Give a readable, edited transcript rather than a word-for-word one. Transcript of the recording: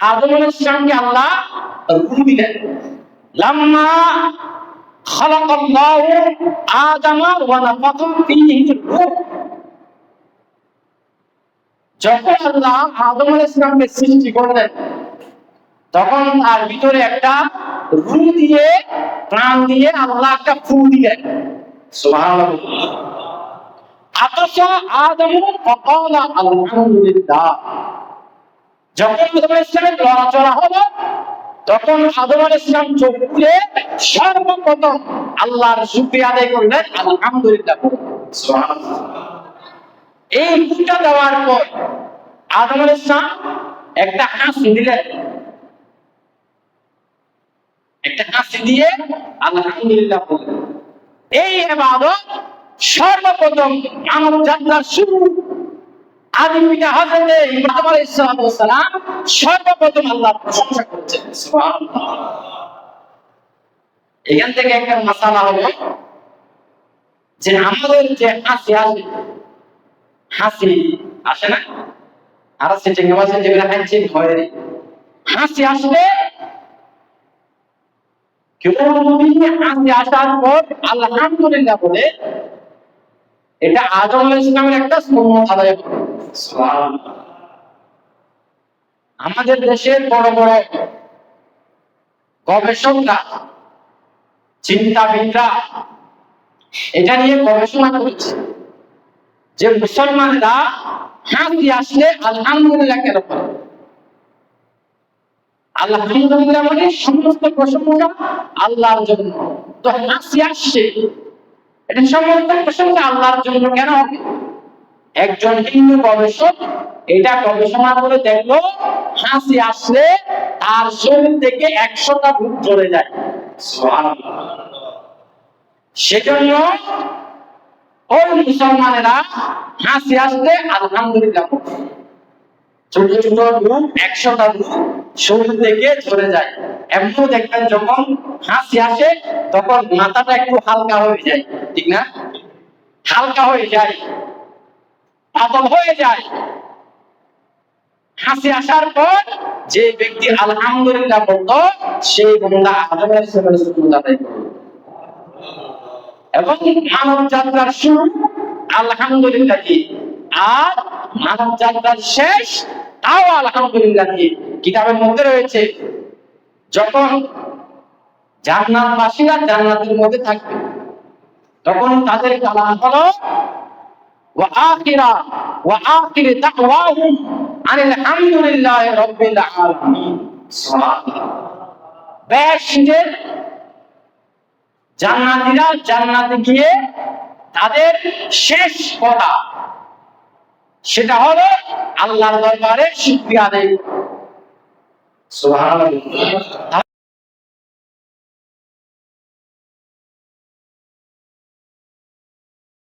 আদম আলাইহিস সালামকে আল্লাহ রূহ দিলেন। লাম্মা খালাকাল্লাহু আদামা ওয়া নাফাখা ফীহি রূহ, যখন আল্লাহ আদম আলাইহিস সালামকে সৃষ্টি করলেন তখন তার ভিতরে একটা রূহ দিয়ে, প্রাণ দিয়ে আল্লাহ একটা ফু দিলেন। সুবহানাল্লাহ। আতাশা আদমু ফাকালা আলহামদুলিল্লাহ, যখন আদম আলাইহিস সালামের লড়াচড়া হলো তখন আদম আলাইহিস সালাম চোখ খুলে সর্বপ্রথম আল্লাহর শুকরিয়া আদায় করলেন, আলহামদুলিল্লাহ। সুবহানাল্লাহ। এই ফুটা দেওয়ার পর আদম আলাইহিস সালাম একটা হাসি দিলেন, একটা হাসি দিয়ে আলহামদুলিল্লাহ বললেন। এই ইবাদত সর্বপ্রথম মানব জাতির শুরু। আদিম পিতা হযরত ইব্রাহিম আলাইহিস সালাম সর্বপ্রথম আল্লাহর প্রশংসা করেছেন। সুবহানাল্লাহ। এখান থেকে একটা মাসালা হলো যে আমাদের যে হাসি আসে না, আর সিটিং মাসে যেগুলো হাসি হয়, হাসি আসলে কেউ যদি হাসি আসার পর আলহামদুলিল্লাহ বলে, এটা আদম আলাইহিস সালামের একটা সুন্নাত আদায় করে। সুবহানাল্লাহ। আমাদের দেশের বড় বড় গবেষকরা, চিন্তাবিদরা এটা নিয়ে গবেষণা করছে যে মুসলমানরা হাসি আসলে আলহামদুলিল্লাহ কেন বলে। আলহামদুলিল্লাহ মানে সমস্ত প্রশংসা আল্লাহর জন্য। তো হাসি আসছে, এটা সমস্ত প্রশংসা আল্লাহর জন্য কেন হবে? একজন হিন্দু গবেষক এটা গবেষণা করে দেখলো, হাসি আসলে তার শরীর থেকে 100টা ভূত চলে যায়। সুবহানাল্লাহ। সেজন্য ওই মুসলমানেরা হাসি আসলে আলহামদুলিল্লাহ বলে। ছোট ছোট ভূত 100টা ভূত শরীর থেকে চলে যায়। এমনও দেখবেন যখন হাসি আসে তখন মাথাটা একটু হালকা হয়ে যায়, ঠিক না? হালকা হয়ে যায়, পাতল হয়ে যায়। হাসি আসার পর যে ব্যক্তি আলহামদুলিল্লাহ বলতো সেই বান্দা আদম আলাইহিস সালামের সুন্নাত আদায় করবে। এবং মানব যাত্রার শুরু আলহামদুলিল্লাহ দিয়ে, আর মানব যাত্রার শেষ তাও আলহামদুলিল্লাহ দিয়ে। কিতাবের মধ্যে রয়েছে যখন জান্নাতবাসীরা জান্নাতের মধ্যে থাকবে তখন তাদের কালাম হলো ওয়া আখির দাওয়াহুম আলহামদুলিল্লাহি রাব্বিল আলামিন। সুবহানাল্লাহ। বেহেশতের জান্নাতীরা জান্নাতে গিয়ে তাদের শেষ কথা সেটা হলো আল্লাহর দরবারে শুকরিয়া আদায়। সুবহানাল্লাহ।